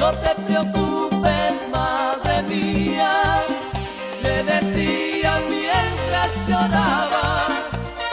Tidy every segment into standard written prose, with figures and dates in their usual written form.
No te preocupes, madre mía, le decía mientras lloraba.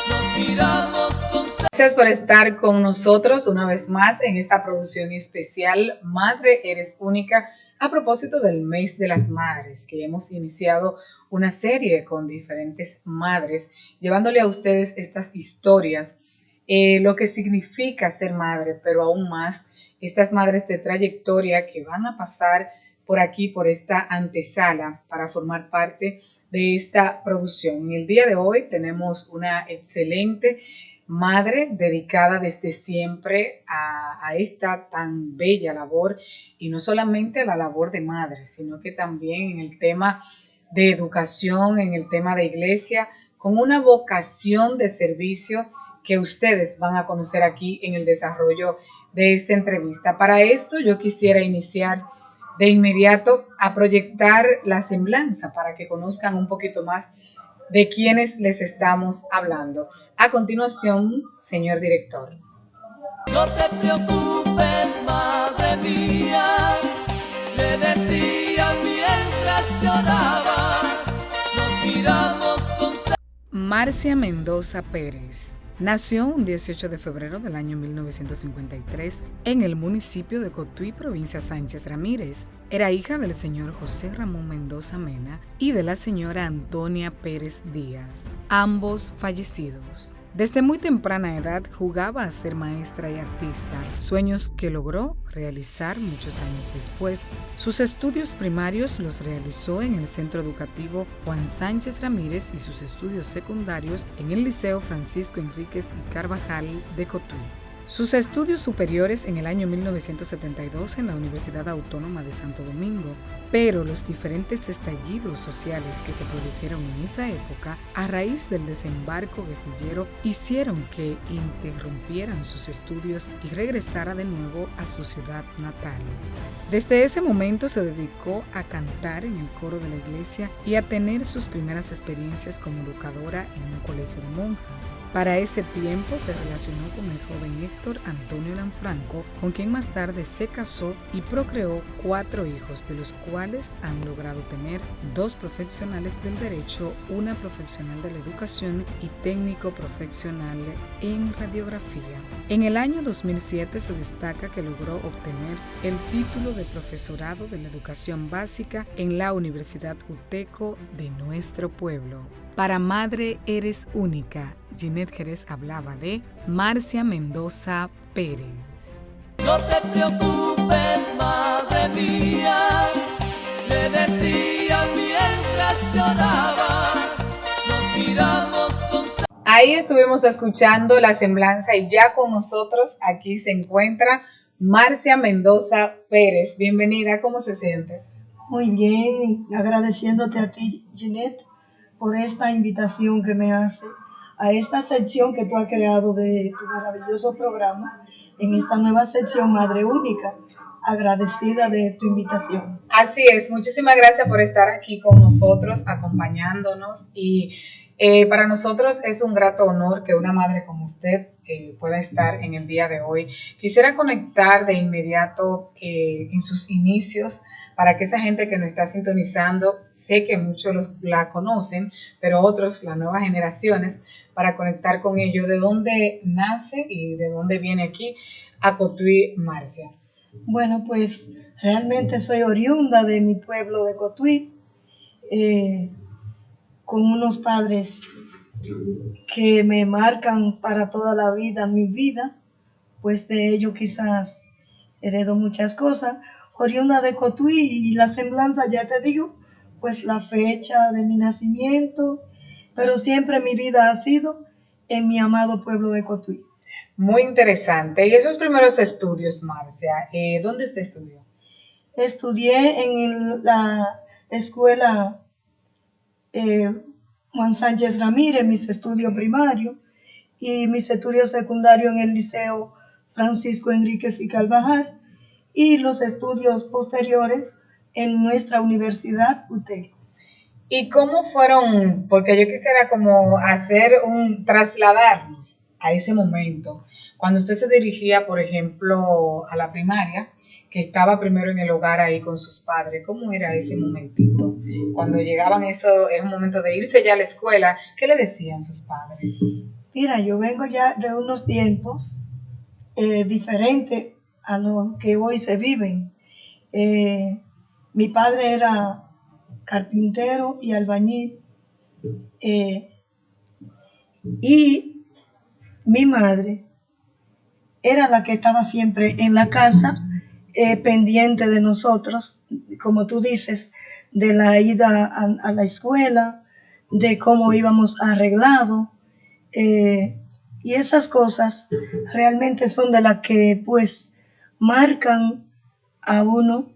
Nos miramos con... Gracias por estar con nosotros una vez más en esta producción especial Madre Eres Única, a propósito del mes de las madres, que hemos iniciado una serie con diferentes madres, llevándole a ustedes estas historias, lo que significa ser madre, pero aún más estas madres de trayectoria que van a pasar por aquí, por esta antesala, para formar parte de esta producción. En el día de hoy tenemos una excelente madre dedicada desde siempre a esta tan bella labor, y no solamente a la labor de madre, sino que también en el tema de educación, en el tema de iglesia, con una vocación de servicio que ustedes van a conocer aquí en el desarrollo de esta entrevista. Para esto yo quisiera iniciar de inmediato a proyectar la semblanza para que conozcan un poquito más de quienes les estamos hablando. A continuación, señor director. No te preocupes, madre mía, le decía mientras lloraba. Nos miramos con... Marcia Mendoza Pérez nació un 18 de febrero del año 1953 en el municipio de Cotuí, provincia Sánchez Ramírez. Era hija del señor José Ramón Mendoza Mena y de la señora Antonia Pérez Díaz, ambos fallecidos. Desde muy temprana edad jugaba a ser maestra y artista, sueños que logró realizar muchos años después. Sus estudios primarios los realizó en el Centro Educativo Juan Sánchez Ramírez y sus estudios secundarios en el Liceo Francisco Enríquez y Carvajal de Cotuí. Sus estudios superiores en el año 1972 en la Universidad Autónoma de Santo Domingo, pero los diferentes estallidos sociales que se produjeron en esa época a raíz del desembarco guerrillero hicieron que interrumpieran sus estudios y regresara de nuevo a su ciudad natal. Desde ese momento se dedicó a cantar en el coro de la iglesia y a tener sus primeras experiencias como educadora en un colegio de monjas. Para ese tiempo se relacionó con el joven Héctor Antonio Lanfranco, con quien más tarde se casó y procreó 4 hijos, de los cuales han logrado tener 2 profesionales del derecho, una profesional de la educación y técnico profesional en radiografía. En el año 2007 se destaca que logró obtener el título de profesorado de la educación básica en la Universidad UTECO de nuestro pueblo. Para Madre Eres Única, Ginette Jerez hablaba de Marcia Mendoza Pérez. No te preocupes, madre mía, le decía mientras lloraba. Nos miramos con... Ahí estuvimos escuchando la semblanza y ya con nosotros aquí se encuentra Marcia Mendoza Pérez. Bienvenida, ¿cómo se siente? Muy bien, agradeciéndote a ti, Ginette, por esta invitación que me hace a esta sección que tú has creado de tu maravilloso programa, en esta nueva sección Madre Única. Agradecida de tu invitación. Así es, muchísimas gracias por estar aquí con nosotros, acompañándonos, y para nosotros es un grato honor que una madre como usted pueda estar en el día de hoy. Quisiera conectar de inmediato en sus inicios, para que esa gente que nos está sintonizando, sé que muchos la conocen, pero otros, las nuevas generaciones, para conectar con ellos, de dónde nace y de dónde viene aquí a Cotuí, Marcia. Bueno, pues realmente soy oriunda de mi pueblo de Cotuí, con unos padres que me marcan para toda la vida, mi vida, pues de ellos quizás heredo muchas cosas. Oriunda de Cotuí, y la semblanza, ya te digo, pues la fecha de mi nacimiento, pero siempre mi vida ha sido en mi amado pueblo de Cotuí. Muy interesante. ¿Y esos primeros estudios, Marcia, dónde usted estudió? Estudié en la escuela Juan Sánchez Ramírez, mis estudios primarios, y mis estudios secundarios en el Liceo Francisco Enríquez y Carvajal, y los estudios posteriores en nuestra universidad UTECO. ¿Y cómo fueron? Porque yo quisiera como trasladarnos a ese momento, cuando usted se dirigía, por ejemplo, a la primaria, que estaba primero en el hogar ahí con sus padres, ¿cómo era ese momentito? Cuando llegaban eso, es un momento de irse ya a la escuela, ¿qué le decían sus padres? Mira, yo vengo ya de unos tiempos diferentes a los que hoy se viven. Mi padre era carpintero y albañil, y mi madre era la que estaba siempre en la casa, pendiente de nosotros, como tú dices, de la ida a la escuela, de cómo íbamos arreglados, y esas cosas realmente son de las que pues marcan a uno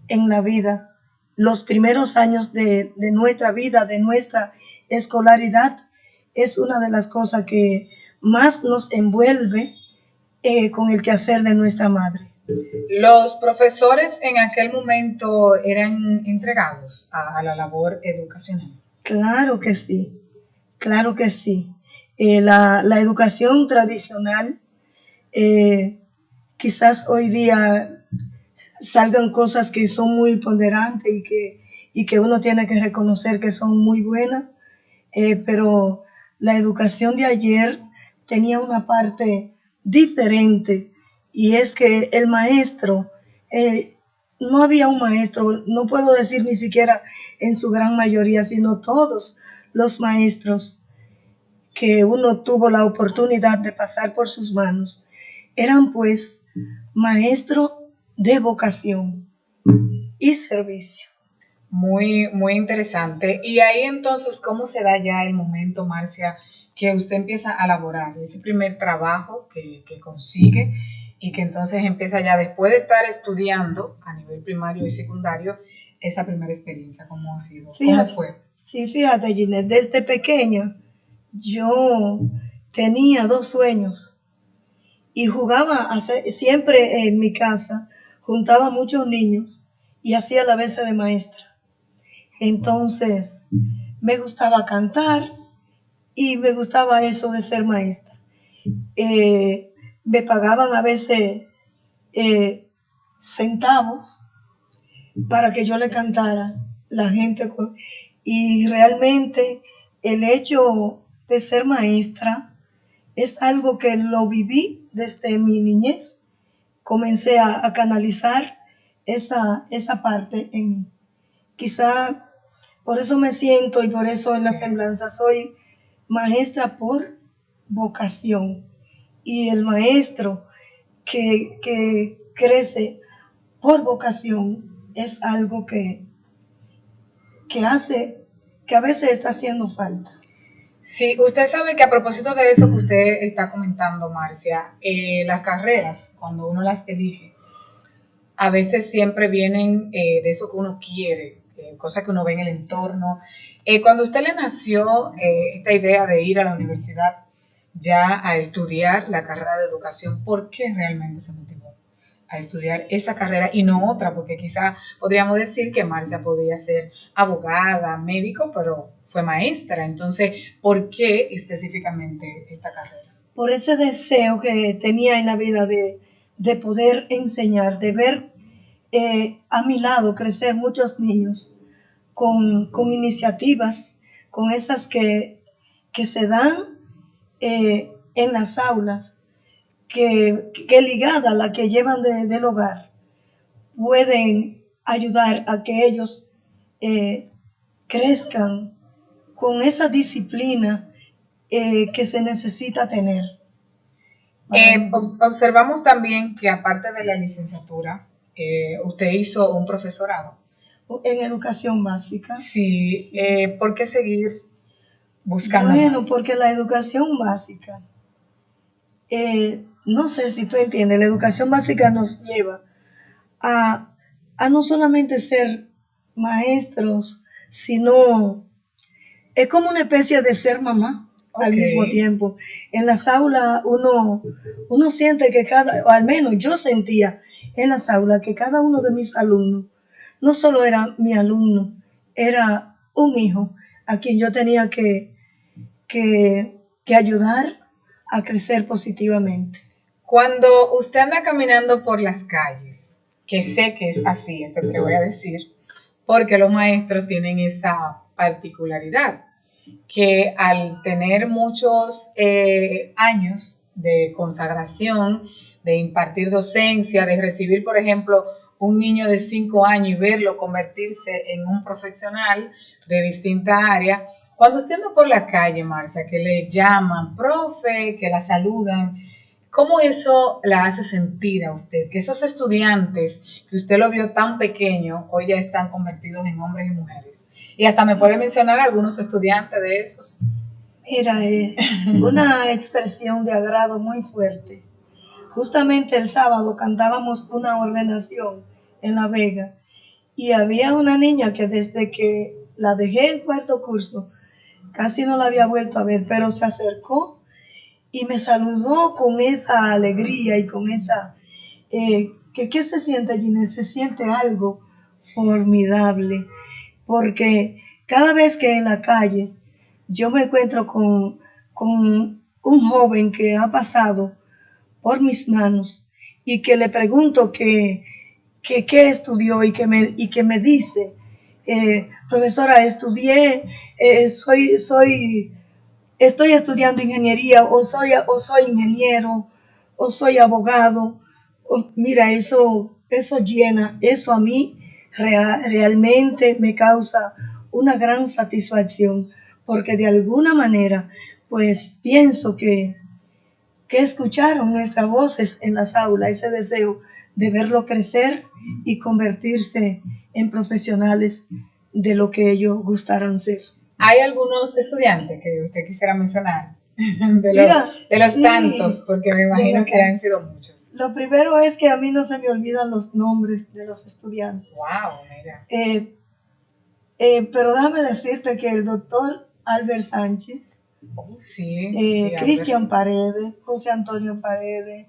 en la vida. Los primeros años de nuestra vida, de nuestra escolaridad, es una de las cosas que más nos envuelve con el quehacer de nuestra madre. ¿Los profesores en aquel momento eran entregados a la labor educacional? Claro que sí, claro que sí. La educación tradicional, quizás hoy día salgan cosas que son muy ponderantes y que uno tiene que reconocer que son muy buenas, pero la educación de ayer tenía una parte diferente, y es que el maestro, no había un maestro, no puedo decir ni siquiera en su gran mayoría, sino todos los maestros que uno tuvo la oportunidad de pasar por sus manos, eran pues maestros de vocación y servicio. Muy, muy interesante. Y ahí entonces, ¿cómo se da ya el momento, Marcia, que usted empieza a elaborar ese primer trabajo que consigue y que entonces empieza ya después de estar estudiando a nivel primario y secundario, esa primera experiencia? ¿Cómo ha sido? Fíjate, ¿Cómo fue? sí, fíjate, Ginette, desde pequeña yo tenía dos sueños y jugaba siempre en mi casa, juntaba muchos niños y hacía la vez de maestra. Entonces, me gustaba cantar y me gustaba eso de ser maestra. Me pagaban a veces centavos para que yo le cantara la gente. Y realmente el hecho de ser maestra es algo que lo viví desde mi niñez. Comencé a canalizar esa parte en mí. Quizá por eso me siento y por eso en la semblanza soy maestra por vocación. Y el maestro que crece por vocación es algo que hace, que a veces está haciendo falta. Sí, usted sabe que a propósito de eso que usted está comentando, Marcia, las carreras, cuando uno las elige, a veces siempre vienen de eso que uno quiere, cosas que uno ve en el entorno. Cuando a usted le nació esta idea de ir a la universidad ya a estudiar la carrera de educación, ¿por qué realmente se motivó a estudiar esa carrera y no otra? Porque quizá podríamos decir que Marcia podría ser abogada, médico, pero fue maestra. Entonces, ¿por qué específicamente esta carrera? Por ese deseo que tenía en la vida de poder enseñar, de ver a mi lado crecer muchos niños con iniciativas, con esas que se dan en las aulas, que ligada a la que llevan del hogar, pueden ayudar a que ellos crezcan con esa disciplina que se necesita tener. Observamos también que aparte de la licenciatura, usted hizo un profesorado. En educación básica. Sí, ¿por qué seguir buscando Bueno, más? porque la educación básica, no sé si tú entiendes, la educación básica nos lleva a no solamente ser maestros, sino es como una especie de ser mamá al mismo tiempo. En las aulas uno siente que o al menos yo sentía en las aulas que cada uno de mis alumnos no solo era mi alumno, era un hijo a quien yo tenía que ayudar a crecer positivamente. Cuando usted anda caminando por las calles, que sé que es así, esto que voy a decir, porque los maestros tienen esa particularidad, que al tener muchos años de consagración, de impartir docencia, de recibir, por ejemplo, un niño de 5 años y verlo convertirse en un profesional de distintas áreas, cuando usted anda por la calle, Marcia, que le llaman profe, que la saludan, ¿cómo eso la hace sentir a usted? Que esos estudiantes que usted lo vio tan pequeño, hoy ya están convertidos en hombres y mujeres. Y hasta me puede mencionar algunos estudiantes de esos. Mira, una expresión de agrado muy fuerte. Justamente el sábado cantábamos una ordenación en La Vega y había una niña que desde que la dejé en cuarto curso, casi no la había vuelto a ver, pero se acercó y me saludó con esa alegría y con esa... ¿Qué se siente, Ginés? Se siente algo formidable, porque cada vez que en la calle yo me encuentro con un joven que ha pasado por mis manos y que le pregunto qué estudió y que me dice, profesora, estudié, estoy estudiando ingeniería o soy ingeniero o soy abogado. Mira, eso llena, eso a mí realmente me causa una gran satisfacción porque de alguna manera pues pienso que escucharon nuestras voces en las aulas, ese deseo de verlo crecer y convertirse en profesionales de lo que ellos gustaron ser. ¿Hay algunos estudiantes que usted quisiera mencionar? De los sí, tantos, porque me imagino que han sido muchos. Lo primero es que a mí no se me olvidan los nombres de los estudiantes. Wow, mira. Pero déjame decirte que el doctor Albert Sánchez, sí, Cristian Paredes, José Antonio Paredes,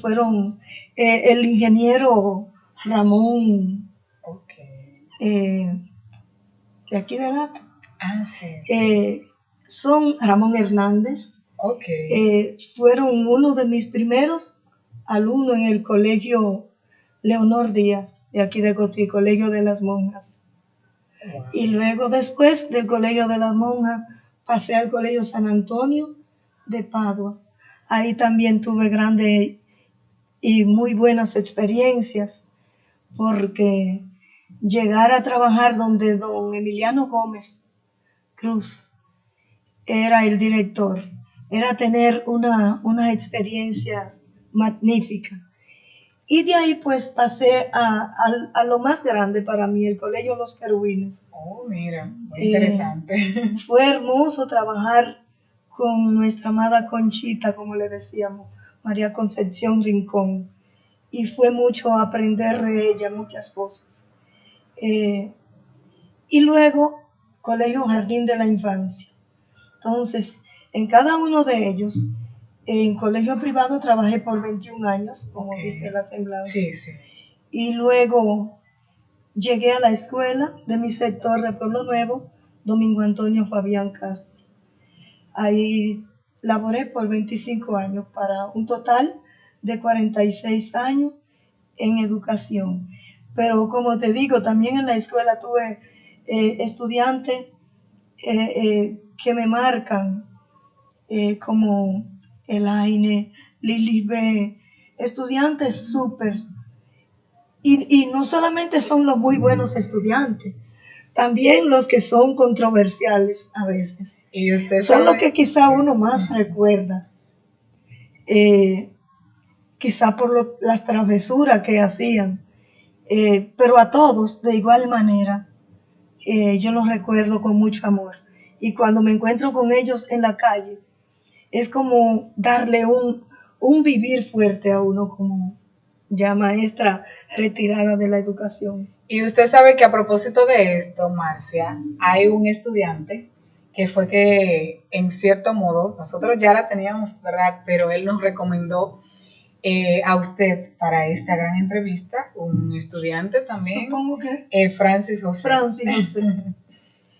fueron el ingeniero Ramón, de aquí de Lato. Sí. Son Ramón Hernández. Fueron uno de mis primeros alumnos en el colegio Leonor Díaz, de aquí de Cotuí, Colegio de las Monjas. Wow. Y luego después del Colegio de las Monjas pasé al Colegio San Antonio de Padua. Ahí también tuve grandes y muy buenas experiencias porque llegar a trabajar donde don Emiliano Gómez Cruz era el director, era tener una experiencia magnífica. Y de ahí pues pasé a lo más grande para mí, el Colegio Los Querubines. Oh, mira, muy interesante. Fue hermoso trabajar con nuestra amada Conchita, como le decíamos, María Concepción Rincón. Y fue mucho aprender de ella muchas cosas. Y luego, Colegio Jardín de la Infancia. Entonces, en cada uno de ellos, en colegio privado trabajé por 21 años, como viste la semblanza. Sí. Y luego llegué a la escuela de mi sector de Pueblo Nuevo, Domingo Antonio Fabián Castro. Ahí laboré por 25 años para un total de 46 años en educación. Pero como te digo, también en la escuela tuve estudiantes que me marcan, como Elaine, Lili B, estudiantes súper. Y no solamente son los muy buenos estudiantes, también los que son controversiales a veces. ¿Y usted son sabe? Los que quizá uno más recuerda, quizá por las travesuras que hacían, pero a todos de igual manera yo los recuerdo con mucho amor. Y cuando me encuentro con ellos en la calle, es como darle un vivir fuerte a uno como ya maestra retirada de la educación. Y usted sabe que a propósito de esto, Marcia, hay un estudiante que fue que, en cierto modo, nosotros ya la teníamos, ¿verdad? Pero él nos recomendó a usted para esta gran entrevista, un estudiante también. Supongo que. Francis José.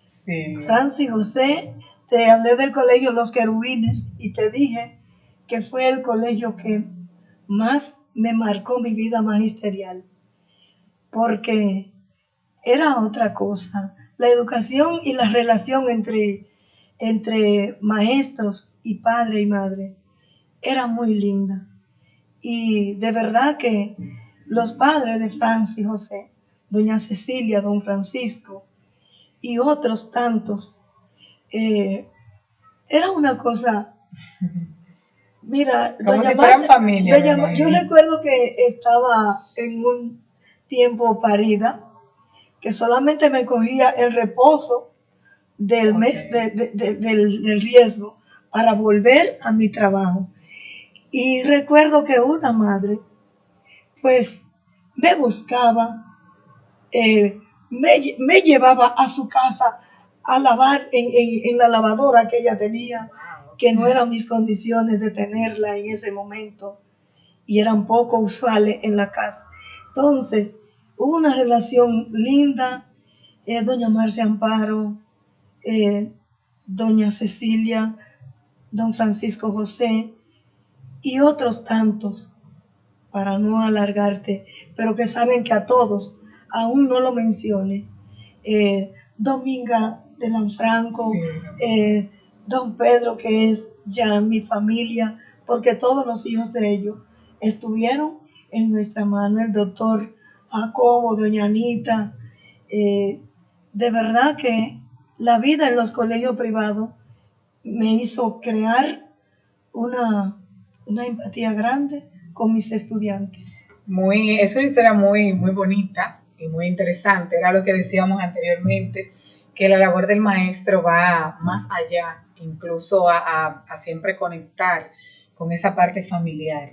Sí. Francis José, te hablé del colegio Los Querubines y te dije que fue el colegio que más me marcó mi vida magisterial, porque era otra cosa. La educación y la relación entre maestros y padre y madre era muy linda. Y de verdad que los padres de Francis José, doña Cecilia, don Francisco y otros tantos, era una cosa. Mira, Como si fueran familia. Yo recuerdo que estaba en un tiempo parida, que solamente me cogía el reposo del mes del riesgo para volver a mi trabajo. Y recuerdo que una madre, pues, me buscaba, me llevaba a su casa a lavar en la lavadora que ella tenía, que no eran mis condiciones de tenerla en ese momento y eran poco usuales en la casa. Entonces, hubo una relación linda, doña Marcia Amparo, doña Cecilia, don Francisco José y otros tantos, para no alargarte, pero que saben que a todos, aún no lo mencione, Dominga de Lanfranco, sí. Don Pedro, que es ya mi familia, porque todos los hijos de ellos estuvieron en nuestra mano, el doctor Jacobo, doña Anita. De verdad que la vida en los colegios privados me hizo crear una empatía grande con mis estudiantes. Es una historia muy, muy bonita y muy interesante. Era lo que decíamos anteriormente, que la labor del maestro va más allá, incluso a siempre conectar con esa parte familiar.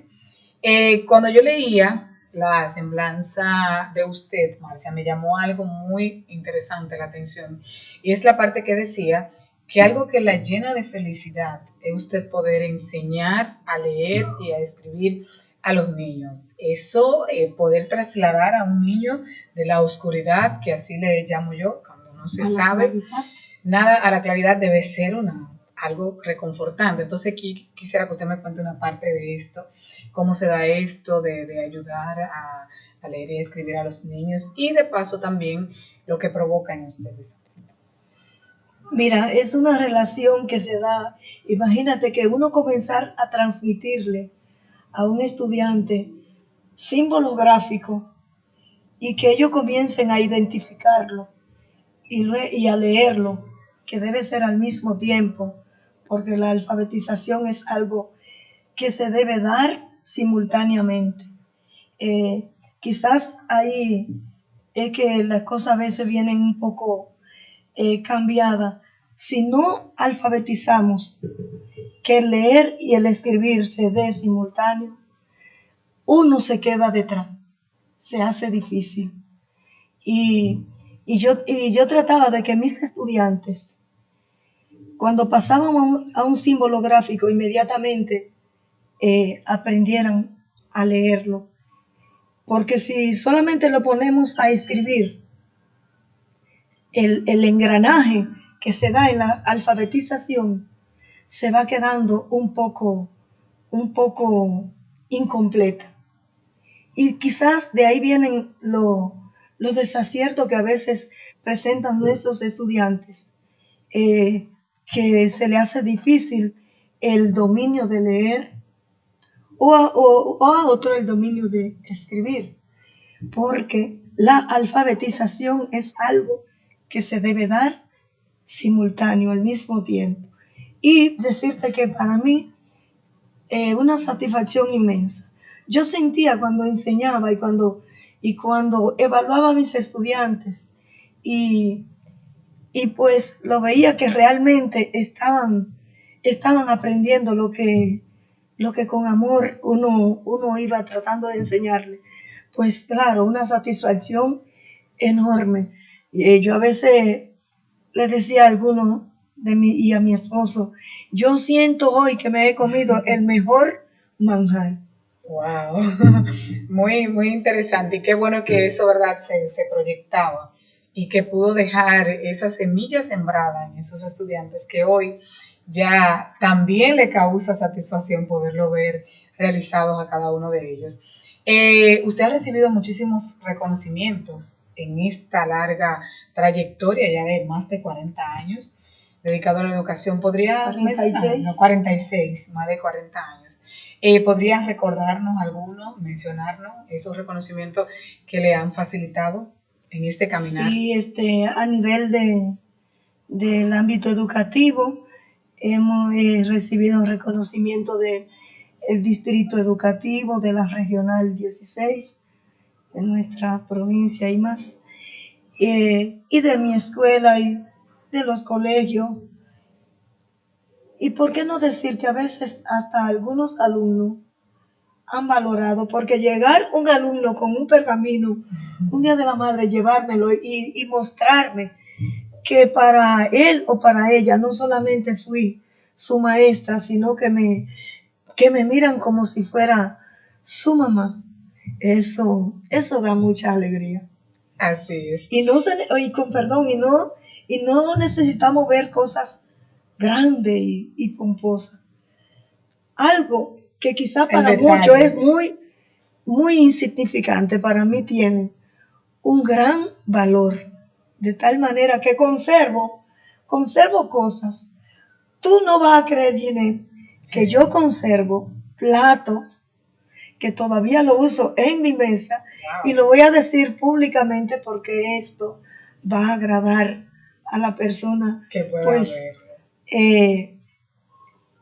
Cuando yo leía la semblanza de usted, Marcia, me llamó algo muy interesante la atención, y es la parte que decía que algo que la llena de felicidad es usted poder enseñar a leer y a escribir a los niños. Eso, poder trasladar a un niño de la oscuridad, que así le llamo yo, cuando no se sabe nada, a la claridad, debe ser algo reconfortante. Entonces aquí quisiera que usted me cuente una parte de esto, cómo se da esto de ayudar a leer y a escribir a los niños, y de paso también lo que provoca en ustedes. Mira, es una relación que se da. Imagínate que uno comenzar a transmitirle a un estudiante símbolo gráfico y que ellos comiencen a identificarlo y a leerlo, que debe ser al mismo tiempo, porque la alfabetización es algo que se debe dar simultáneamente. Quizás ahí es que las cosas a veces vienen un poco cambiadas. Si no alfabetizamos que el leer y el escribir se dé simultáneo, uno se queda detrás, se hace difícil. Y yo trataba de que mis estudiantes, cuando pasaban a un símbolo gráfico, inmediatamente aprendieran a leerlo. Porque si solamente lo ponemos a escribir, el engranaje que se da en la alfabetización se va quedando un poco incompleta. Y quizás de ahí vienen los desaciertos que a veces presentan nuestros estudiantes, que se le hace difícil el dominio de leer o a otro el dominio de escribir, porque la alfabetización es algo que se debe dar simultáneo, al mismo tiempo. Y decirte que para mí, una satisfacción inmensa. Yo sentía cuando enseñaba y cuando evaluaba a mis estudiantes y pues lo veía que realmente estaban aprendiendo lo que con amor uno iba tratando de enseñarle. Pues claro, una satisfacción enorme. Yo a veces le decía a algunos y a mi esposo, yo siento hoy que me he comido el mejor manjar. Wow, muy, muy interesante, y qué bueno que eso, ¿verdad?, se proyectaba y que pudo dejar esa semilla sembrada en esos estudiantes que hoy ya también le causa satisfacción poderlo ver realizados a cada uno de ellos. Usted ha recibido muchísimos reconocimientos en esta larga trayectoria, ya de más de 40 años, dedicado a la educación. ¿Podría 46. mencionarnos? 46, más de 40 años. ¿Podría recordarnos algunos, mencionarnos esos reconocimientos que le han facilitado en este caminar? Sí, a nivel del ámbito educativo, hemos recibido reconocimiento del distrito educativo, de la regional 16, de nuestra provincia y más, y de mi escuela y de los colegios. Y por qué no decir que a veces hasta algunos alumnos han valorado, porque llegar un alumno con un pergamino, un día de la madre, llevármelo y mostrarme que para él o para ella no solamente fui su maestra, sino que me miran como si fuera su mamá. Eso da mucha alegría. Así es. Y con perdón, y no necesitamos ver cosas grandes y pomposas. Algo que quizá para muchos es muy, muy insignificante, para mí tiene un gran valor, de tal manera que conservo cosas. Tú no vas a creer, Ginette, que yo conservo platos que todavía lo uso en mi mesa. Wow. Y lo voy a decir públicamente porque esto va a agradar a la persona. Que pueda pues verlo.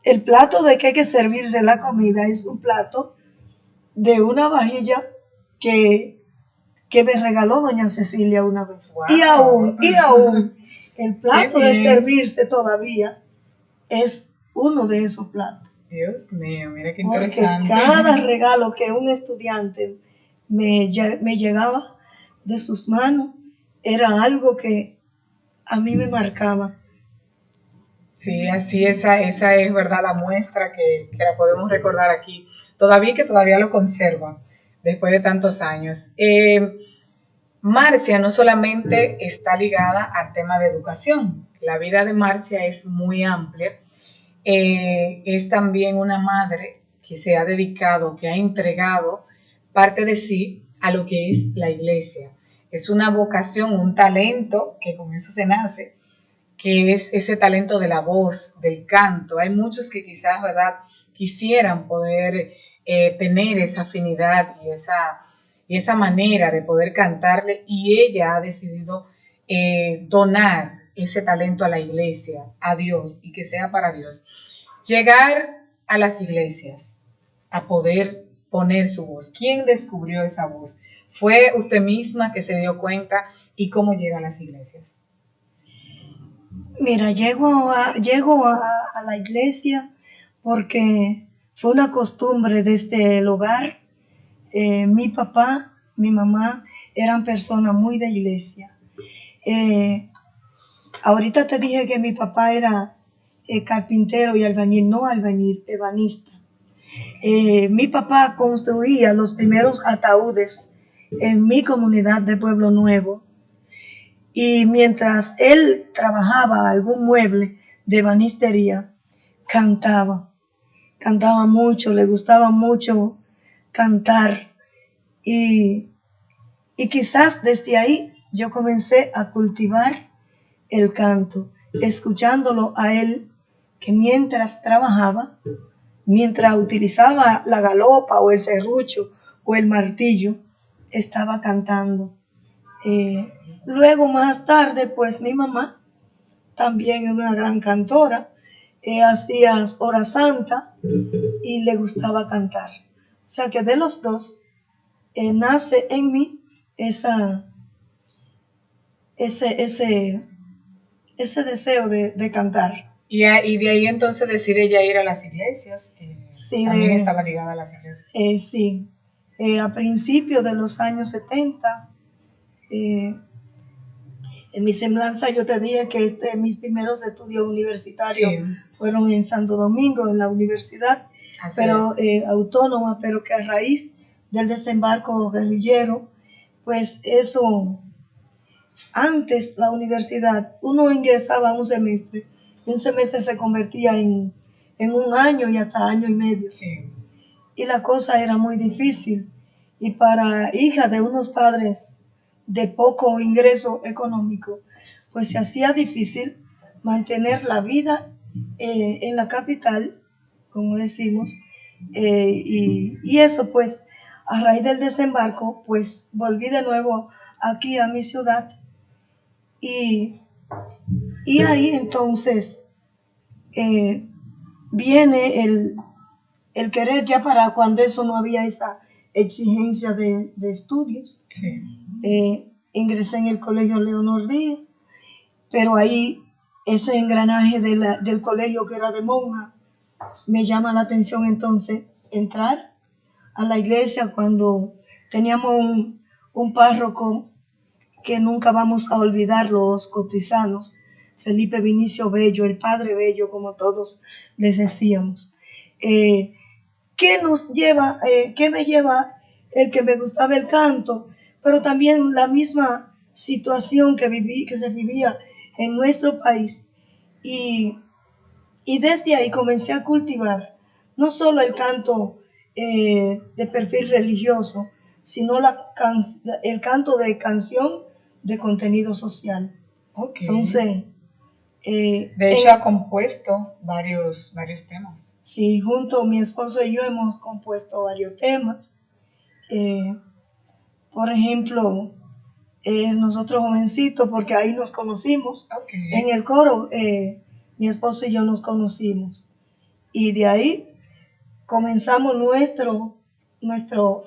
El plato de que hay que servirse la comida es un plato de una vajilla que me regaló doña Cecilia una vez. Wow. Y aún el plato de servirse todavía es uno de esos platos. Dios mío, mira qué porque interesante. Cada regalo que un estudiante me llegaba de sus manos era algo que a mí me marcaba. Sí, así esa es verdad la muestra que la podemos recordar aquí. Todavía lo conserva después de tantos años. Marcia no solamente está ligada al tema de educación. La vida de Marcia es muy amplia. Es también una madre que se ha dedicado, que ha entregado parte de sí a lo que es la iglesia. Es una vocación, un talento que con eso se nace, que es ese talento de la voz, del canto. Hay muchos que quizás, ¿verdad?, quisieran poder tener esa afinidad y esa manera de poder cantarle, y ella ha decidido donar ese talento a la iglesia, a Dios, y que sea para Dios. Llegar a las iglesias, a poder poner su voz. ¿Quién descubrió esa voz? ¿Fue usted misma que se dio cuenta? ¿Y cómo llega a las iglesias? Mira, llego a la iglesia porque fue una costumbre desde el hogar. Mi papá, mi mamá eran personas muy de iglesia. Ahorita te dije que mi papá era carpintero y albañil, no albañil, ebanista. Mi papá construía los primeros ataúdes en mi comunidad de Pueblo Nuevo. Y mientras él trabajaba algún mueble de ebanistería, cantaba mucho, le gustaba mucho cantar. Y quizás desde ahí yo comencé a cultivar el canto, escuchándolo a él, que mientras trabajaba, mientras utilizaba la galopa o el serrucho o el martillo, estaba cantando. Luego más tarde, pues mi mamá también era una gran cantora, hacía hora santa y le gustaba cantar. O sea que de los dos nace en mí ese deseo de cantar. Y de ahí entonces decide ya ir a las iglesias. Sí, también estaba ligada a las iglesias. Sí, a principios de los años 70, en mi semblanza yo te dije que mis primeros estudios universitarios fueron en Santo Domingo, en la universidad, pero autónoma, pero que a raíz del desembarco guerrillero, pues eso, antes la universidad, uno ingresaba a un semestre, y un semestre se convertía en un año y hasta año y medio. Sí. Y la cosa era muy difícil. y para hija de unos padres de poco ingreso económico, pues se hacía difícil mantener la vida en la capital, como decimos, y eso pues a raíz del desembarco, pues volví de nuevo aquí a mi ciudad y, y ahí entonces eh, viene el querer ya para cuando eso no había esa exigencia de estudios. Sí. Ingresé en el colegio Leonor Díaz, pero ahí ese engranaje del colegio que era de monja me llama la atención entonces entrar a la iglesia cuando teníamos un párroco que nunca vamos a olvidar los cotizanos, Felipe Vinicio Bello, el Padre Bello, como todos les decíamos. ¿Qué nos lleva, qué me lleva el que me gustaba el canto, pero también la misma situación que se vivía en nuestro país? Y desde ahí comencé a cultivar no solo el canto de perfil religioso, sino el canto de canción de contenido social. Ok. Entonces, De hecho, ha compuesto varios temas. sí, junto a mi esposo y yo hemos compuesto varios temas. Por ejemplo, nosotros jovencitos, porque ahí nos conocimos, Okay. en el coro, mi esposo y yo nos conocimos. Y de ahí comenzamos nuestro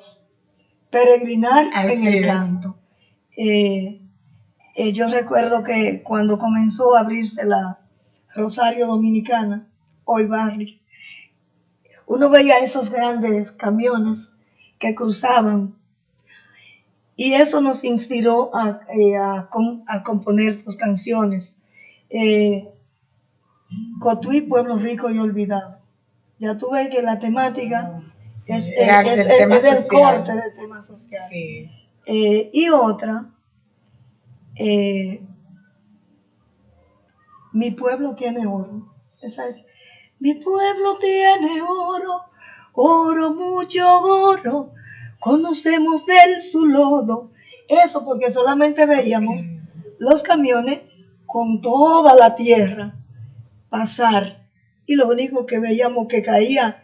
peregrinar Así en el es. canto. Yo recuerdo que cuando comenzó a abrirse la Rosario Dominicana, hoy Barri, uno veía esos grandes camiones que cruzaban y eso nos inspiró a componer sus canciones. Cotuí, Pueblo Rico y Olvidado. Ya tú ves que la temática Sí, es del del corte del tema social. Sí. Y otra, mi pueblo tiene oro. Esa es. Mi pueblo tiene oro, oro, mucho oro. Conocemos del su lodo. Eso porque solamente veíamos los camiones con toda la tierra pasar. Y lo único que veíamos que caía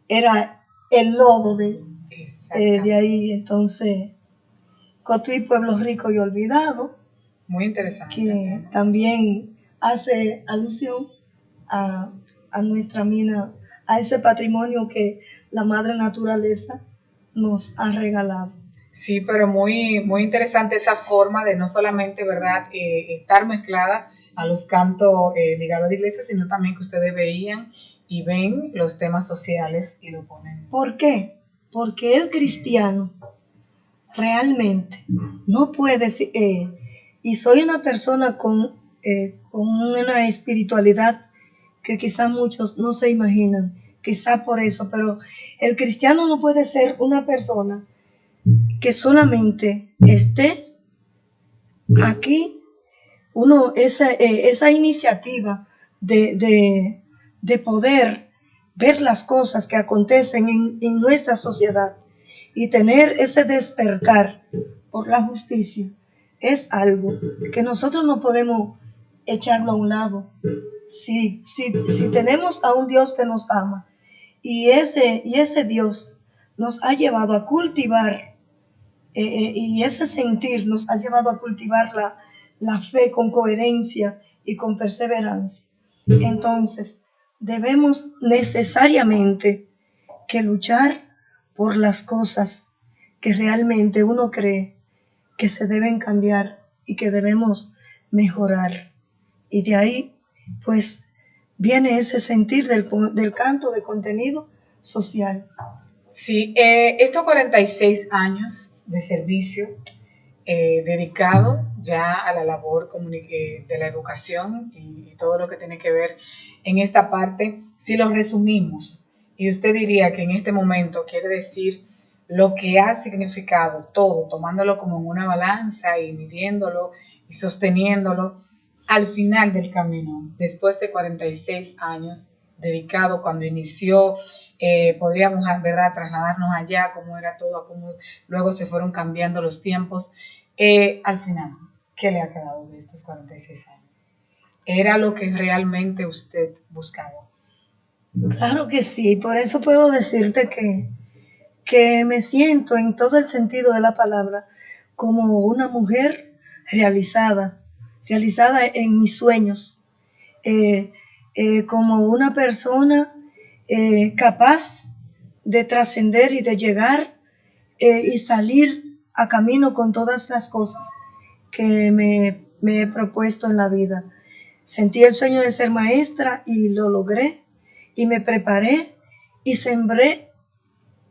era el lodo de ahí. Entonces, Cotuí, Pueblo Rico y Olvidado. Muy interesante. Que también hace alusión a nuestra mina, a ese patrimonio que la madre naturaleza nos ha regalado. Sí, pero muy interesante esa forma de no solamente, ¿verdad?, estar mezclada a los cantos ligados a la iglesia, sino también que ustedes veían y ven los temas sociales y lo ponen. ¿Por qué? Porque el cristiano realmente no puede, y soy una persona con una espiritualidad que quizás muchos no se imaginan, quizás por eso, pero el cristiano no puede ser una persona que solamente esté aquí, esa iniciativa de poder ver las cosas que acontecen en nuestra sociedad y tener ese despertar por la justicia, es algo que nosotros no podemos echarlo a un lado. Si tenemos a un Dios que nos ama y ese Dios nos ha llevado a cultivar y ese sentir nos ha llevado a cultivar la fe con coherencia y con perseverancia. Entonces, debemos necesariamente que luchar por las cosas que realmente uno cree que se deben cambiar y que debemos mejorar. Y de ahí, pues, viene ese sentir del canto de contenido social. Sí, estos 46 años de servicio dedicado ya a la labor de la educación y todo lo que tiene que ver en esta parte, si lo resumimos, y usted diría que en este momento quiere decir lo que ha significado todo, tomándolo como en una balanza y midiéndolo y sosteniéndolo, al final del camino, después de 46 años dedicado, cuando inició podríamos, ¿verdad?, trasladarnos allá, cómo era todo, cómo luego se fueron cambiando los tiempos. Al final, ¿qué le ha quedado de estos 46 años? ¿Era lo que realmente usted buscaba? Claro que sí, por eso puedo decirte que me siento en todo el sentido de la palabra como una mujer realizada en mis sueños, como una persona capaz de trascender y de llegar y salir a camino con todas las cosas que me he propuesto en la vida. Sentí el sueño de ser maestra y lo logré, y me preparé y sembré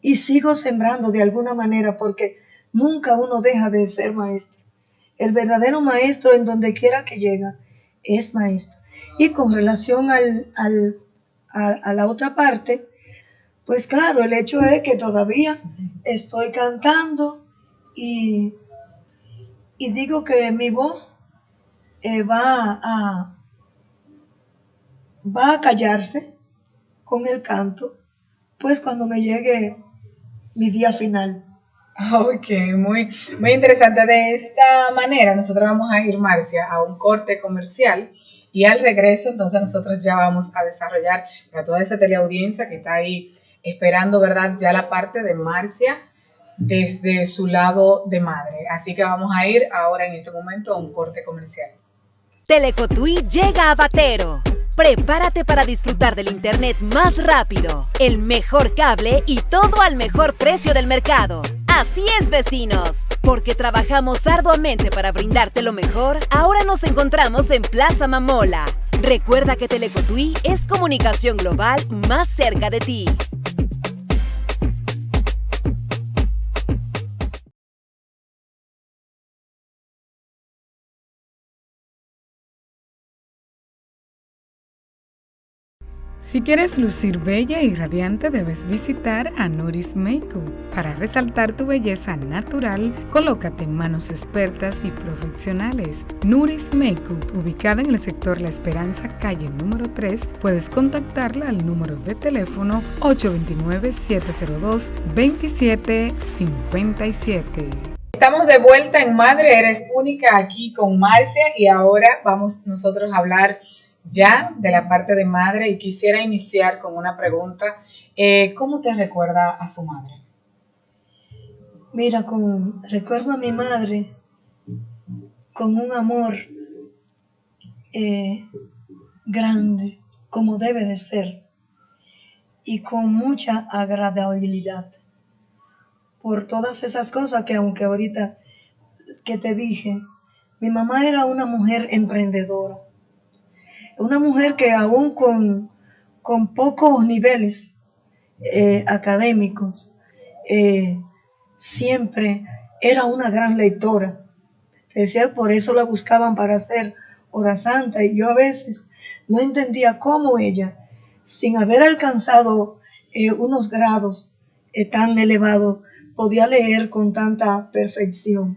y sigo sembrando de alguna manera, porque nunca uno deja de ser maestro. El verdadero maestro, en donde quiera que llega, es maestro. Y con relación a la otra parte, pues claro, el hecho es que todavía estoy cantando y digo que mi voz va a callarse con el canto, pues cuando me llegue mi día final. Ok, muy interesante. De esta manera, nosotros vamos a ir, Marcia, a un corte comercial y al regreso, entonces nosotros ya vamos a desarrollar para toda esa teleaudiencia que está ahí esperando, ¿verdad?, ya la parte de Marcia desde su lado de madre. Así que vamos a ir ahora en este momento a un corte comercial. Telecotuí llega a Batero. Prepárate para disfrutar del internet más rápido, el mejor cable y todo al mejor precio del mercado. Así es, vecinos. Porque trabajamos arduamente para brindarte lo mejor, ahora nos encontramos en Plaza Mamola. Recuerda que Telecotuí es comunicación global más cerca de ti. Si quieres lucir bella y radiante, debes visitar a Nuris Makeup. Para resaltar tu belleza natural, colócate en manos expertas y profesionales. Nuris Makeup, ubicada en el sector La Esperanza, calle número 3, puedes contactarla al número de teléfono 829-702-2757. Estamos de vuelta en Madre Eres Única aquí con Marcia y ahora vamos nosotros a hablar ya de la parte de madre y quisiera iniciar con una pregunta. ¿Cómo te recuerda a su madre? Mira, recuerdo a mi madre con un amor grande, como debe de ser, y con mucha agradabilidad por todas esas cosas que, aunque ahorita que te dije, mi mamá era una mujer emprendedora. Una mujer que aún con pocos niveles académicos, siempre era una gran lectora. Decía, por eso la buscaban para hacer hora santa, y yo a veces no entendía cómo ella, sin haber alcanzado unos grados tan elevados, podía leer con tanta perfección.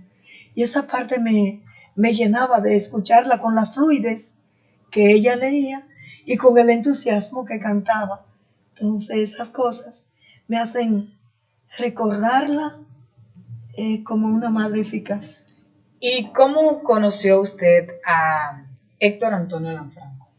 Y esa parte me llenaba de escucharla con la fluidez que ella leía y con el entusiasmo que cantaba. Entonces esas cosas me hacen recordarla como una madre eficaz. ¿Y cómo conoció usted a Héctor Antonio Lanfranco?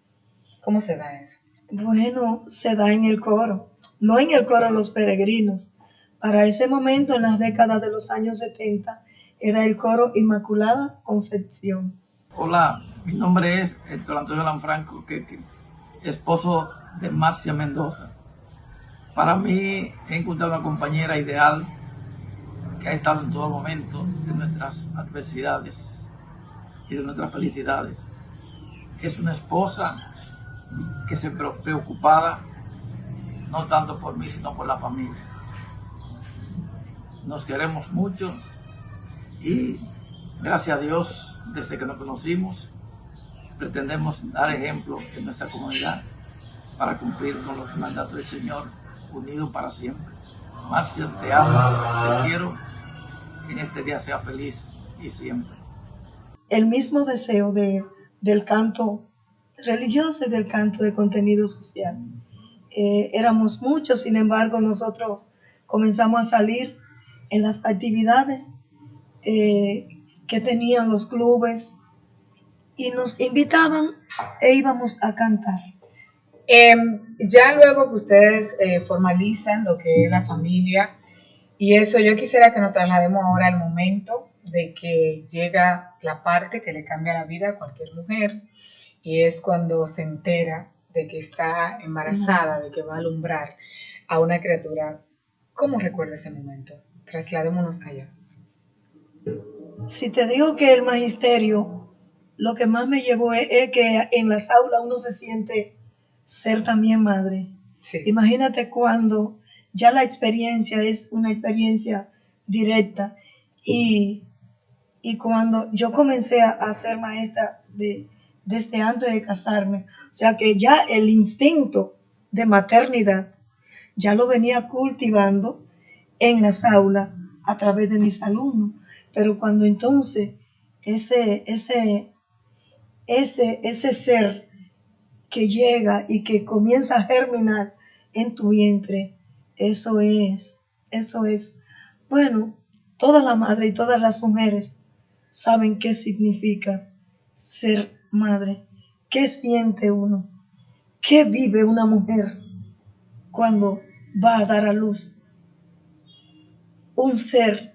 ¿Cómo se da eso? Bueno, se da en el coro, no en el coro Los Peregrinos. Para ese momento, en las décadas de los años 70, era el coro Inmaculada Concepción. Hola, mi nombre es Héctor Antonio Lanfranco, esposo de Marcia Mendoza. Para mí he encontrado una compañera ideal que ha estado en todo momento de nuestras adversidades y de nuestras felicidades. Es una esposa que se preocupada no tanto por mí, sino por la familia. Nos queremos mucho y gracias a Dios, desde que nos conocimos, pretendemos dar ejemplo en nuestra comunidad para cumplir con los mandatos del Señor, unidos para siempre. Marcia, te amo, te quiero, que en este día sea feliz y siempre. El mismo deseo del canto religioso y del canto de contenido social. éramos muchos, sin embargo nosotros comenzamos a salir en las actividades que tenían los clubes y nos invitaban e íbamos a cantar. Ya luego que ustedes formalizan lo que es la familia y eso, yo quisiera que nos traslademos ahora al momento de que llega la parte que le cambia la vida a cualquier mujer y es cuando se entera de que está embarazada, de que va a alumbrar a una criatura. ¿Cómo recuerda ese momento? Trasladémonos allá. Si te digo que el magisterio, lo que más me llevó es que en las aulas uno se siente ser también madre. Sí. Imagínate cuando ya la experiencia es una experiencia directa y cuando yo comencé a ser maestra desde antes de casarme, o sea que ya el instinto de maternidad ya lo venía cultivando en las aulas a través de mis alumnos, pero cuando entonces ese ser que llega y que comienza a germinar en tu vientre, eso es, bueno, toda la madre y todas las mujeres saben qué significa ser madre, qué siente uno, qué vive una mujer cuando va a dar a luz un ser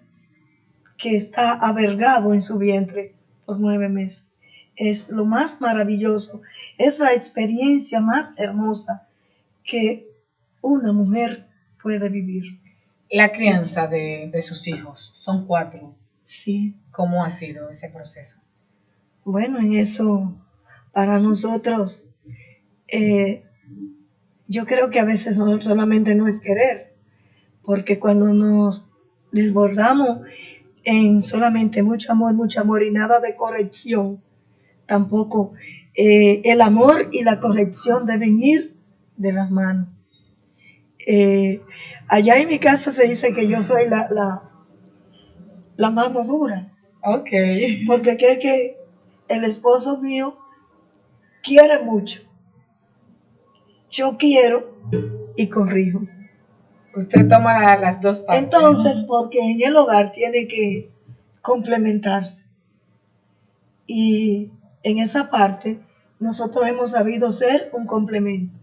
que está albergado en su vientre por 9 meses. Es lo más maravilloso, es la experiencia más hermosa que una mujer puede vivir. La crianza de sus hijos, son 4. Sí. ¿Cómo ha sido ese proceso? Bueno, en eso, para nosotros, yo creo que a veces no solamente no es querer, porque cuando nos desbordamos en solamente mucho amor y nada de corrección, tampoco el amor y la corrección deben ir de las manos. Allá en mi casa se dice que yo soy la mano dura. Ok. Porque que el esposo mío quiere mucho. Yo quiero y corrijo. Usted toma las dos partes. Entonces, porque en el hogar tiene que complementarse. Y en esa parte, nosotros hemos sabido ser un complemento.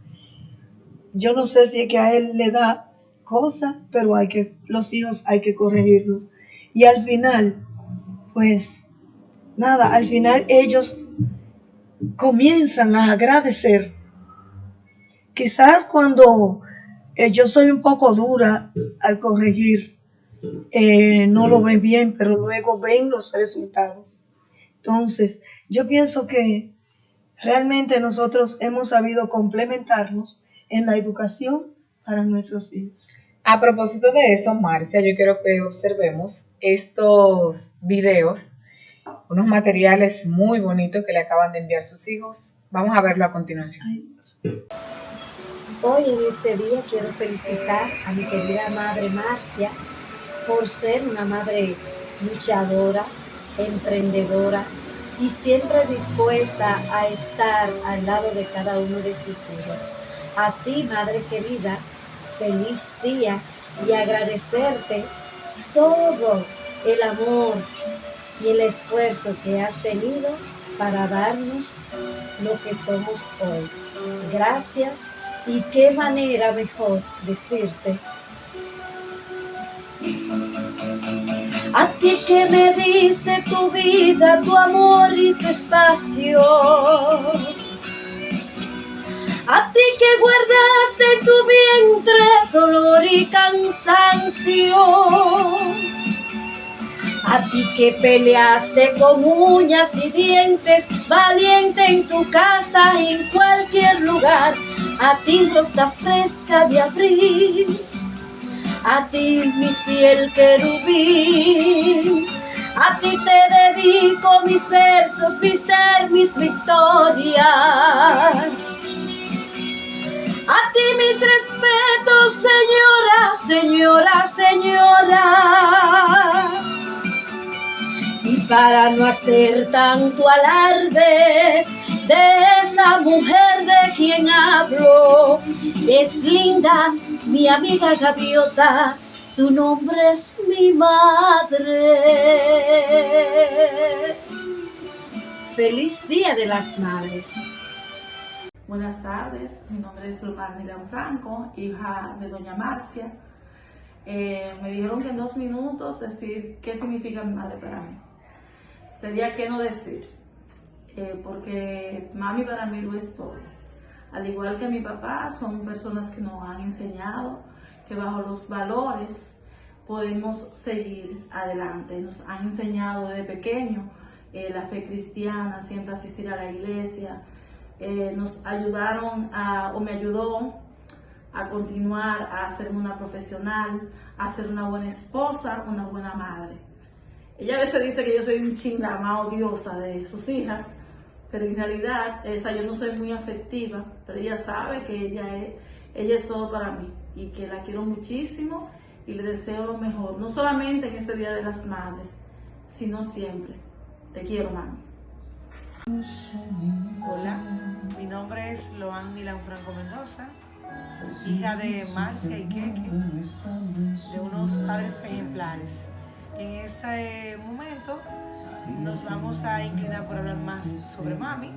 Yo no sé si es que a él le da cosas, pero los hijos hay que corregirlos. Y al final, pues, nada, al final ellos comienzan a agradecer. Quizás cuando yo soy un poco dura al corregir, no lo ven bien, pero luego ven los resultados. Entonces, yo pienso que realmente nosotros hemos sabido complementarnos en la educación para nuestros hijos. A propósito de eso, Marcia, yo quiero que observemos estos videos, unos materiales muy bonitos que le acaban de enviar sus hijos. Vamos a verlo a continuación. Hoy en este día quiero felicitar a mi querida madre Marcia por ser una madre luchadora, emprendedora y siempre dispuesta a estar al lado de cada uno de sus hijos. A ti, madre querida, feliz día y agradecerte todo el amor y el esfuerzo que has tenido para darnos lo que somos hoy. Gracias, y qué manera mejor decirte: a ti que me diste tu vida, tu amor y tu espacio, a ti que guardaste en tu vientre dolor y cansancio, a ti que peleaste con uñas y dientes, valiente en tu casa y en cualquier lugar, a ti rosa fresca de abril, a ti mi fiel querubín, a ti te dedico mis versos, mi ser, mis victorias. A ti mis respetos, señora, señora, señora. Y para no hacer tanto alarde, de esa mujer de quien hablo. Es linda, mi amiga gaviota, su nombre es mi madre. Feliz Día de las Madres. Buenas tardes, mi nombre es Lomar Franco, hija de doña Marcia. Me dijeron que en 2 minutos decir qué significa mi madre para mí. Sería qué no decir, porque mami para mí lo es todo. Al igual que mi papá, son personas que nos han enseñado que bajo los valores podemos seguir adelante. Nos han enseñado desde pequeño la fe cristiana, siempre asistir a la iglesia. Nos ayudaron o me ayudó a continuar a ser una profesional, a ser una buena esposa, una buena madre. Ella a veces dice que yo soy un chinga más odiosa de sus hijas, pero en realidad yo no soy muy afectiva, pero ella sabe que ella es todo para mí y que la quiero muchísimo y le deseo lo mejor, no solamente en este Día de las Madres, sino siempre. Te quiero, mami. Hola, mi nombre es Loan Nilan Franco Mendoza, hija de Marcia y Keke, de unos padres ejemplares. En este momento nos vamos a inclinar por hablar más sobre mami,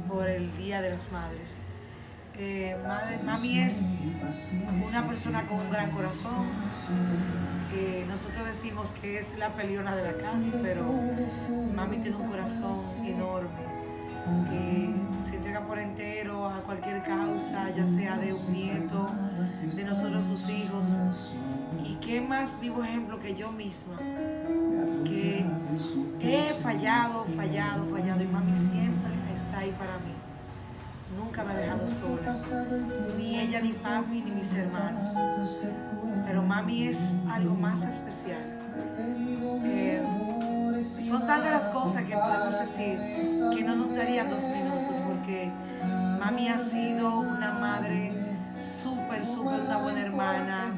por el Día de las Madres. Mami es una persona con un gran corazón. Nosotros decimos que es la peleona de la casa, pero mami tiene un corazón enorme. Se entrega por entero a cualquier causa, ya sea de un nieto, de nosotros sus hijos. Y qué más vivo ejemplo que yo misma, que he fallado, y mami siempre está ahí para mí. Nunca me ha dejado sola, ni ella, ni papi, ni mis hermanos. Pero mami es algo más especial. Son tantas las cosas que podemos decir que no nos darían 2 minutos, porque mami ha sido una madre súper, una buena hermana,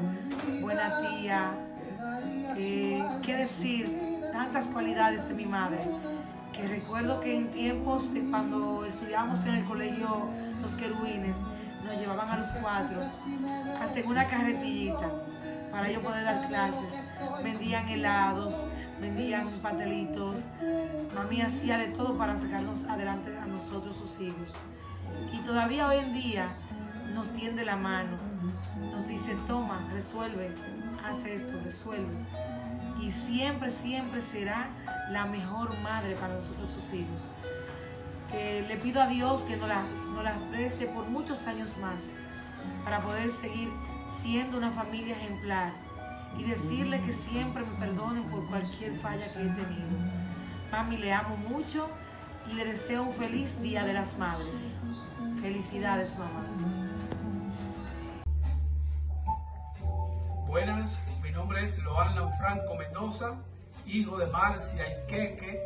buena tía. ¿Qué decir? Tantas cualidades de mi madre. Que recuerdo que en tiempos de cuando estudiábamos en el colegio Los Querubines, nos llevaban a los 4 hasta en una carretillita para yo poder dar clases. Vendían helados, vendían pastelitos. Mami hacía de todo para sacarnos adelante a nosotros, sus hijos. Y todavía hoy en día nos tiende la mano, nos dice: toma, resuelve, haz esto, resuelve. Y siempre, siempre será la mejor madre para nosotros, sus hijos. Le pido a Dios que nos la preste por muchos años más, para poder seguir siendo una familia ejemplar y decirle que siempre me perdonen por cualquier falla que he tenido. Mami, le amo mucho y le deseo un feliz Día de las Madres. Felicidades, mamá. Buenas, mi nombre es Loan Franco Mendoza, hijo de Marcia y Keke.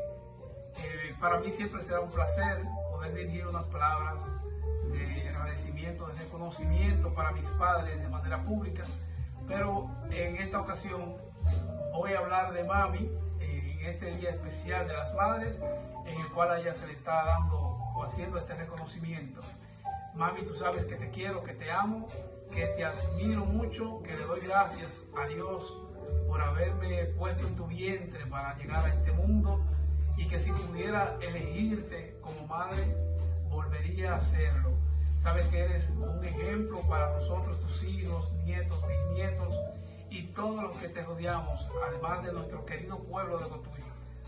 Para mí siempre será un placer poder dirigir unas palabras de agradecimiento, de reconocimiento para mis padres de manera pública, pero en esta ocasión voy a hablar de mami en este día especial de las madres, en el cual a ella se le está dando o haciendo este reconocimiento. Mami, tú sabes que te quiero, que te amo, que te admiro mucho, que le doy gracias a Dios por haberme puesto en tu vientre para llegar a este mundo, y que si pudiera elegirte como madre, volvería a hacerlo. Sabes que eres un ejemplo para nosotros, tus hijos, nietos, bisnietos y todos los que te rodeamos, además de nuestro querido pueblo de Cotuí.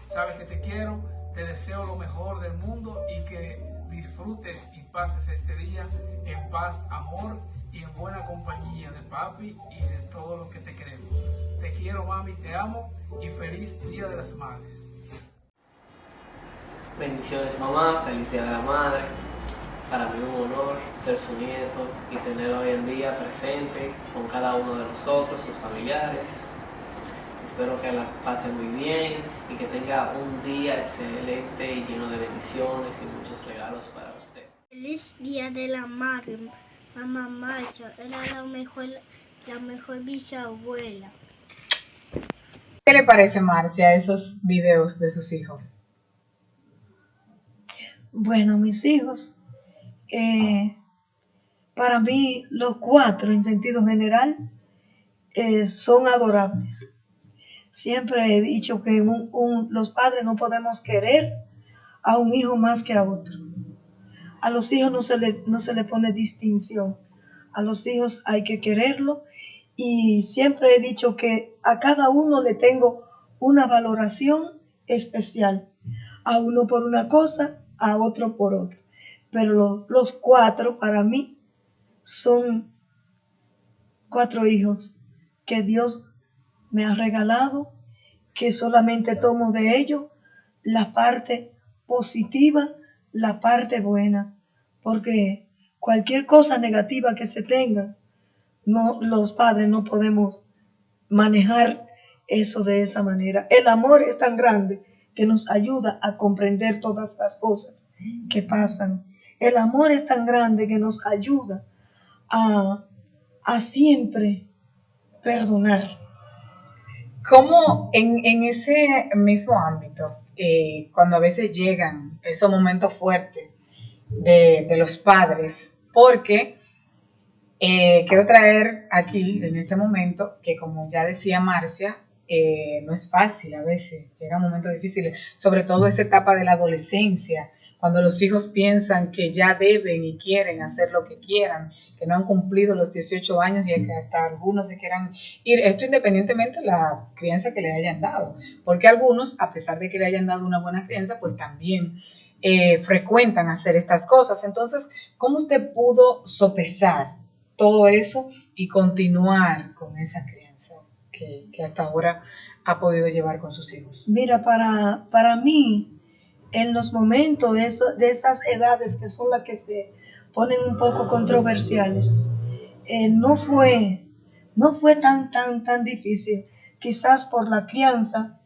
Sabes que te quiero, te deseo lo mejor del mundo y que disfrutes y pases este día en paz, amor y en buena compañía de papi y de todos los que te queremos. Te quiero, mami, te amo y feliz Día de las Madres. Bendiciones, mamá, feliz Día de la Madre. Para mí un honor ser su nieto y tenerlo hoy en día presente con cada uno de nosotros, sus familiares. Espero que la pase muy bien y que tenga un día excelente y lleno de bendiciones y muchos regalos para usted. Feliz Día de la Madre, mamá Marcia, era la mejor bisabuela. ¿Qué le parece, Marcia, esos videos de sus hijos? Bueno, mis hijos, para mí los cuatro en sentido general son adorables. Siempre he dicho que los padres no podemos querer a un hijo más que a otro. A los hijos no se le pone distinción. A los hijos hay que quererlo y siempre he dicho que a cada uno le tengo una valoración especial. A uno por una cosa, a otro por otra. Pero los cuatro para mí son cuatro hijos que Dios me ha regalado, que solamente tomo de ellos la parte positiva, la parte buena, porque cualquier cosa negativa que se tenga, no, los padres no podemos manejar eso de esa manera. El amor es tan grande que nos ayuda a comprender todas las cosas que pasan. El amor es tan grande que nos ayuda a siempre perdonar. ¿Cómo en ese mismo ámbito, cuando a veces llegan esos momentos fuertes de los padres? Porque quiero traer aquí, en este momento, que como ya decía Marcia, no es fácil a veces, llegan momentos difíciles, sobre todo esa etapa de la adolescencia, cuando los hijos piensan que ya deben y quieren hacer lo que quieran, que no han cumplido los 18 años y que hasta algunos se quieran ir. Esto independientemente de la crianza que le hayan dado, porque algunos, a pesar de que le hayan dado una buena crianza, pues también frecuentan hacer estas cosas. Entonces, ¿cómo usted pudo sopesar todo eso y continuar con esa crianza que hasta ahora ha podido llevar con sus hijos? Mira, para mí, en los momentos de esas edades que son las que se ponen un poco controversiales, no fue tan difícil, quizás por la crianza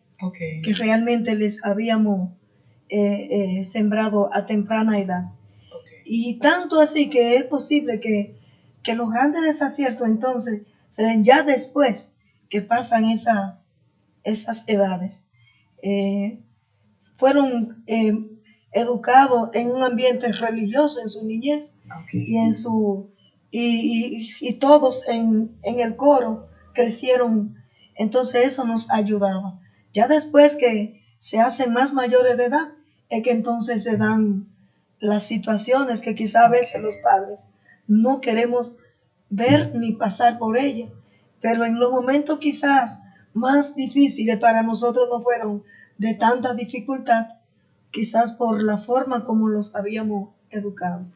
que realmente les habíamos sembrado a temprana edad. Y tanto así que es posible que los grandes desaciertos entonces se den ya después que pasan esas edades. Fueron educados en un ambiente religioso en su niñez y todos en el coro crecieron, entonces eso nos ayudaba. Ya después que se hacen más mayores de edad es que entonces se dan las situaciones que quizá a veces los padres no queremos ver ni pasar por ellas, pero en los momentos quizás más difíciles para nosotros no fueron de tanta dificultad, quizás por la forma como los habíamos educado.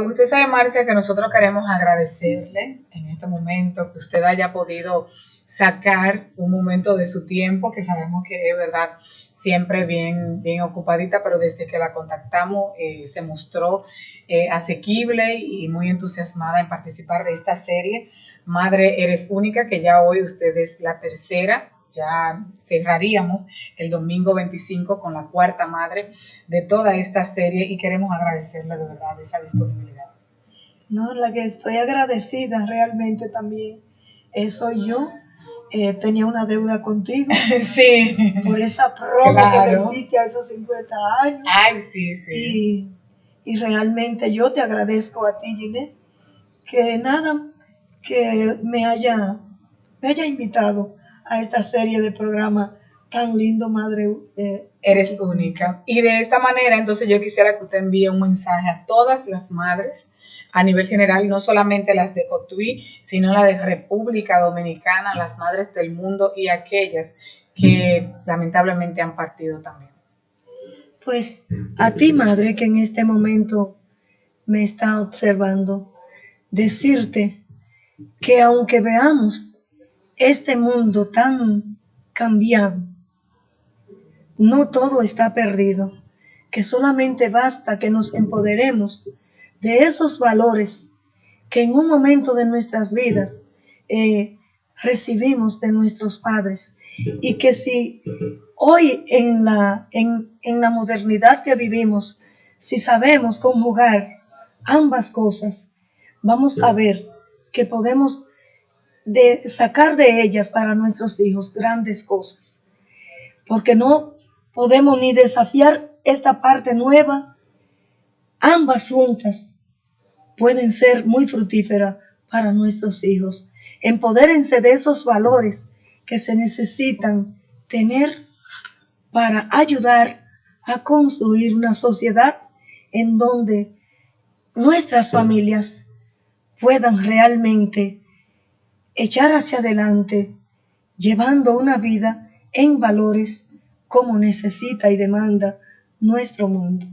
Usted sabe, Marcia, que nosotros queremos agradecerle en este momento que usted haya podido sacar un momento de su tiempo, que sabemos que es verdad siempre bien ocupadita, pero desde que la contactamos se mostró asequible y muy entusiasmada en participar de esta serie Madre Eres Única, que ya hoy usted es la tercera. Ya cerraríamos el domingo 25 con la cuarta madre de toda esta serie y queremos agradecerle de verdad esa disponibilidad. No, la que estoy agradecida realmente también soy yo. Tenía una deuda contigo. Sí. Por esa promo que me hiciste a esos 50 años. Ay, sí, sí. Y realmente yo te agradezco a ti, Ginette, que me haya invitado a esta serie de programas tan lindo, Madre Eres Única. Y de esta manera, entonces yo quisiera que usted envíe un mensaje a todas las madres a nivel general, no solamente las de Cotuí, sino la de República Dominicana, las madres del mundo y aquellas que lamentablemente han partido también. Pues a ti, madre, que en este momento me está observando, decirte que aunque veamos este mundo tan cambiado, no todo está perdido, que solamente basta que nos empoderemos de esos valores que en un momento de nuestras vidas recibimos de nuestros padres, y que si hoy en la modernidad que vivimos, si sabemos conjugar ambas cosas, vamos a ver que podemos sacar de ellas para nuestros hijos grandes cosas, porque no podemos ni desafiar esta parte nueva ambas juntas pueden ser muy fructíferas para nuestros hijos. Empodérense de esos valores que se necesitan tener para ayudar a construir una sociedad en donde nuestras familias puedan realmente echar hacia adelante, llevando una vida en valores como necesita y demanda nuestro mundo.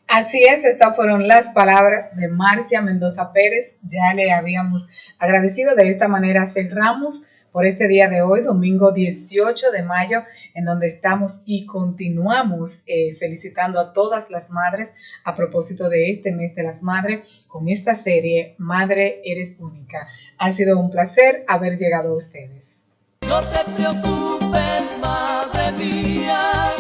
Así es, estas fueron las palabras de Marcia Mendoza Pérez. Ya le habíamos agradecido, de esta manera cerramos por este día de hoy, domingo 18 de mayo, en donde estamos y continuamos felicitando a todas las madres a propósito de este mes de las madres con esta serie Madre Eres Única. Ha sido un placer haber llegado a ustedes. No te preocupes, madre mía.